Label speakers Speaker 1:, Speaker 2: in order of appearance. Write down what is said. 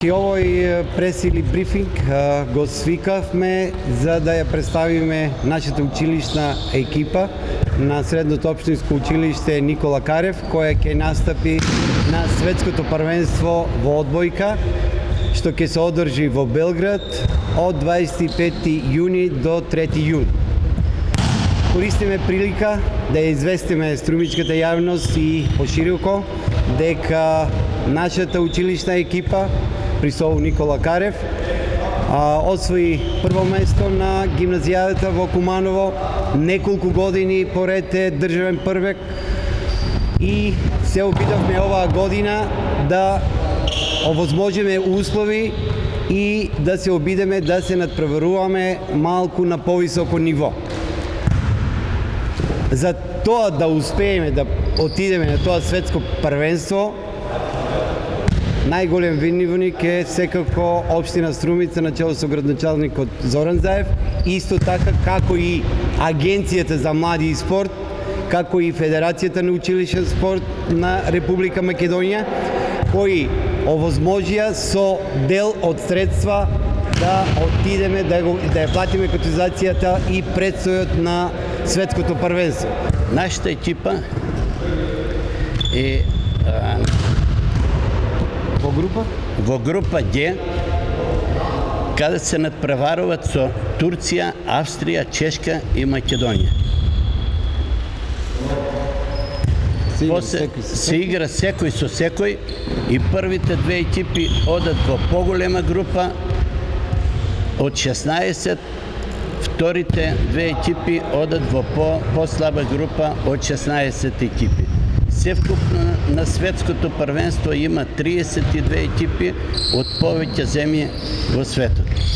Speaker 1: И овој прес или брифинг го свикавме за да ја представиме нашата училишна екипа на Средното општинско училиште Никола Карев, која ќе настапи на светското првенство во одбојка, што ќе се одржи во Белград од 25 јуни до 3 јун. Користиме прилика да ја известиме струмичката јавност и пошироко дека нашата училишна екипа Присол Никола Карев освои прво место на гимназијадата во Куманово, неколку години поред е државен првак и се обидовме оваа година да овозможиме услови и да се обидеме да се надпреваруваме малку на повисоко ниво. За тоа да успееме да отидеме на тоа светско првенство, најголем виновник е секако општина Струмица на чело со градоначалникот Зоран Заев, исто така како и Агенцијата за млади и спорт, како и Федерацијата на училишен спорт на Република Македонија, кои овозможија со дел од средства да отидеме да ја платиме котизацијата и предстојот на светското првенство.
Speaker 2: Нашата екипа е во група Г, каде се надпреваруваат со Турција, Австрија, Чешка и Македонија. После се игра секој со секој и првите две екипи одат во поголема група од 16, вторите две екипи одат во послаба група од 16 екипи. Севкупно на светското првенство има 32 екипи од повеќе земји во светот.